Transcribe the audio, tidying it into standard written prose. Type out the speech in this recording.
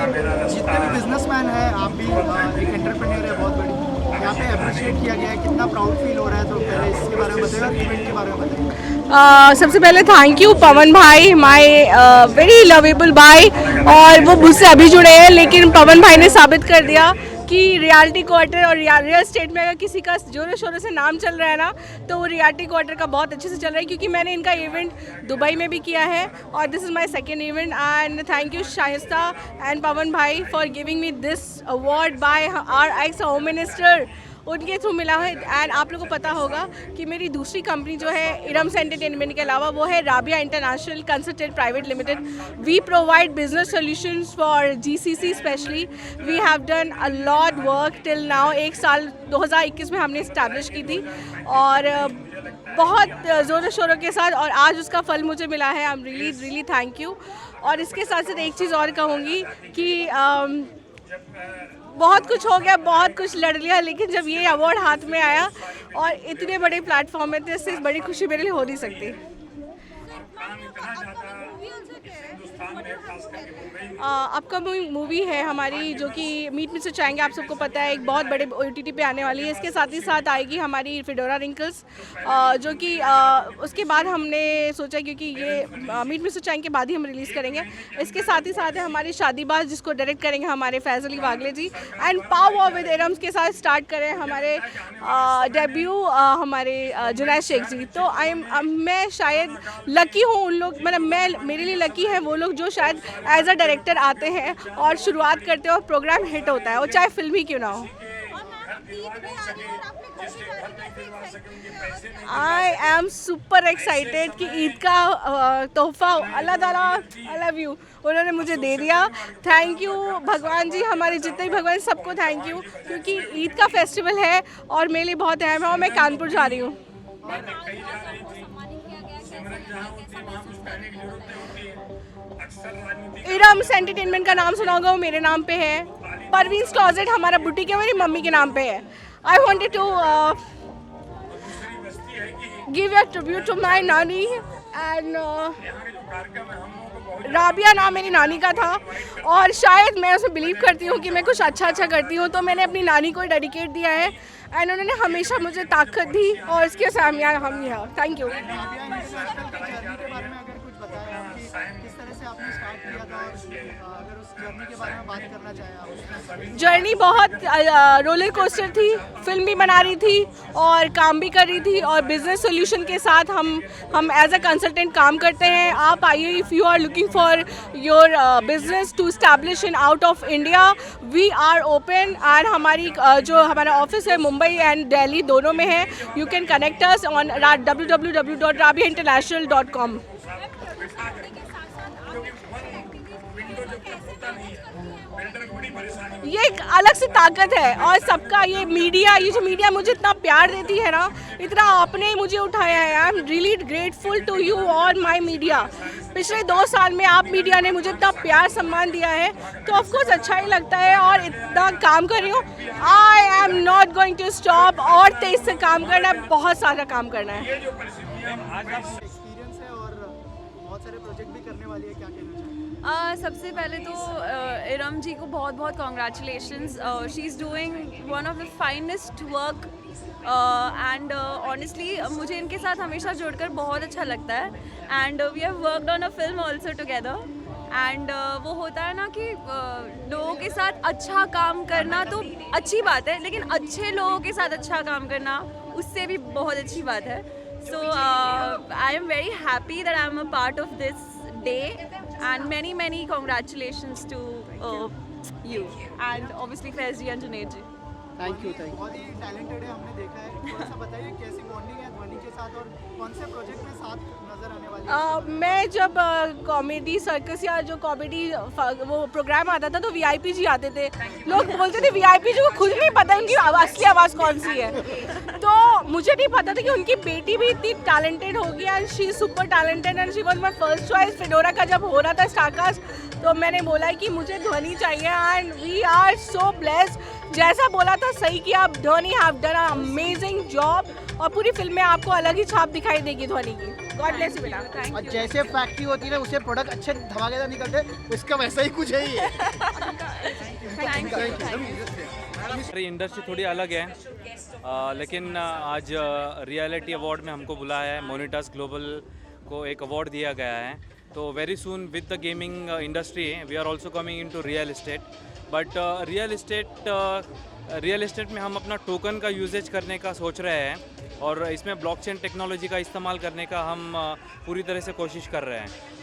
जितने भी बिजनेसमैन हैं, आप भी एक एंटरप्रेन्योर है बहुत बड़ी, यहाँ पे अप्रिशिएट किया गया है, कितना प्राउड फील हो रहा है, तो पहले इसके बारे में बताइए और इवेंट के बारे में बताइए। सबसे पहले थैंक यू पवन भाई, माय वेरी लवेबल भाई। और वो मुझसे अभी जुड़े हैं, लेकिन पवन भाई ने साबित कर दिया कि रियलिटी क्वार्टर और रियल स्टेट में अगर किसी का जोरों शोरों से नाम चल रहा है ना, तो वो रियलिटी क्वार्टर का बहुत अच्छे से चल रहा है, क्योंकि मैंने इनका इवेंट दुबई में भी किया है और this is my second event. And thank you Shaista and Pavan भाई for giving me this award by our ex home minister, उनके थ्रू मिला है। एंड आप लोगों को पता होगा कि मेरी दूसरी कंपनी जो है इरम्स एंटरटेनमेंट के अलावा, वो है Rabia international consultant private limited. We provide business solutions for GCC specially. We have done a lot work till now. एक साल 2021 में हमने इस्टेब्लिश की थी और बहुत ज़ोरों शोरों के साथ, और आज उसका फल मुझे मिला है। I am really really thank you. और इसके साथ साथ एक चीज़ और कहूँगी कि बहुत कुछ हो गया, बहुत कुछ लड़ लिया, लेकिन जब ये अवार्ड हाथ में आया और इतने बड़े प्लेटफॉर्म में, तो इससे बड़ी खुशी मेरे लिए हो नहीं सकती। अपकमिंग मूवी है हमारी, जो कि मीट मिस्टर चाहेंगे, आप सबको पता है, एक बहुत बड़े OTT पे आने वाली है। इसके साथ ही साथ आएगी हमारी फिडोरा रिंकल्स, जो कि उसके बाद हमने सोचा, क्योंकि ये मीट मिस्टर चाहेंगे के बाद ही हम रिलीज़ करेंगे। इसके साथ ही साथ है हमारी शादीबाज, जिसको डायरेक्ट करेंगे हमारे फैज़ल अली वागले जी। एंड पाव विद इरम्स के साथ स्टार्ट करें हमारे डेब्यू हमारे जुनैद शेख जी। तो मैं शायद लकी हूँ उन लोग, मतलब मेरे लिए लकी है वो लोग जो शायद एज अ डायरेक्टर आते हैं और शुरुआत करते हैं और प्रोग्राम हिट होता है, और चाहे फिल्म ही क्यों ना हो। आई एम सुपर एक्साइटेड कि ईद का तोहफा अल्लाह ताला, आई लव यू, उन्होंने मुझे दे दिया। थैंक यू भगवान जी, हमारे जितने भी भगवान, सबको थैंक यू, क्योंकि ईद का फेस्टिवल है और मेरे लिए बहुत अहम है, और मैं कानपुर जा रही हूँ। इरम्स एंटरटेनमेंट का नाम सुना होगा, वो मेरे नाम पे है। परवीन्स क्लोजेट हमारा बुटीक है, मेरी मम्मी के नाम पे है। I wanted to give a tribute to my नानी। एंड राबिया नाम मेरी नानी का था, और शायद मैं उसमें बिलीव करती हूँ कि मैं कुछ अच्छा करती हूँ, तो मैंने अपनी नानी को डेडिकेट दिया है। एंड उन्होंने हमेशा मुझे ताकत दी, और इसके सामने हम यहाँ। Thank you. जर्नी बहुत रोलर कोस्टर थी। फिल्म भी बना रही थी और काम भी कर रही थी, और बिजनेस सॉल्यूशन के साथ हम एज अ कंसल्टेंट काम करते हैं। आप आइए, if you are looking for your business to establish in out of India, we are open. And हमारी जो हमारा ऑफिस है मुंबई एंड दिल्ली दोनों में है। You can connect us on www.rabiainternational.com। ये एक अलग से ताकत है, और सबका ये जो मीडिया मुझे इतना प्यार देती है ना, इतना आपने ही मुझे उठाया है। I am really grateful to you और माय मीडिया। पिछले 2 साल में आप मीडिया ने मुझे इतना प्यार सम्मान दिया है, तो ऑफकोर्स अच्छा ही लगता है, और इतना काम कर रही हूँ। I am not going to stop, और तेज से काम करना है, बहुत सारा काम करना है। सबसे पहले तो इरम जी को बहुत बहुत congratulations. She is doing one of the finest work, and honestly मुझे इनके साथ हमेशा जुड़कर बहुत अच्छा लगता है। And we have worked on a film also together. And वो होता है ना कि लोगों के साथ अच्छा काम करना तो अच्छी बात है, लेकिन अच्छे लोगों के साथ अच्छा काम करना उससे भी बहुत अच्छी बात है। So I am very happy that I am a part of this day, and many congratulations to you and obviously Faiz ji and Junaid ji. Thank you. बहुत ही टैलेंटेड है, हमने देखा है। थोड़ा सा बताइए कैसी बॉन्डिंग है ध्वनि के साथ, और कौन से प्रोजेक्ट में साथ नजर आने वाली है? मैं जब कॉमेडी सर्कस या जो कॉमेडी वो प्रोग्राम आता था, तो VIP जी आते थे। लोग बोलते थे VIP जी को खुद नहीं पता उनकी असली आवाज़ कौन सी है। तो मुझे नहीं पता था कि उनकी बेटी भी इतनी टैलेंटेड होगी, and she is super talented, and she was my first choice. फिडोरा का जब हो रहा था स्टारकास्ट, तो मैंने बोला कि मुझे ध्वनि चाहिए, and we are so blessed जैसा बोला था सही किया। Dhoni have done a amazing job और पूरी फिल्म में आपको अलग ही छाप दिखाई देगी धोनी की। गॉड ब्लेस यू बेटा। और जैसे फैक्ट्री होती है ना उसे प्रोडक्ट अच्छे धमाकेदार निकलते, उसका वैसा ही कुछ है ये। हमारी इंडस्ट्री थोड़ी अलग है, लेकिन आज रियलिटी अवार्ड में हमको बुलाया है। मोनिटास ग्लोबल को एक अवार्ड दिया गया है, तो very soon with the gaming industry we are also coming into real estate. But real estate में हम अपना टोकन का यूजेज करने का सोच रहे हैं और इसमें ब्लॉकचेन टेक्नोलॉजी का इस्तेमाल करने का हम पूरी तरह से कोशिश कर रहे हैं।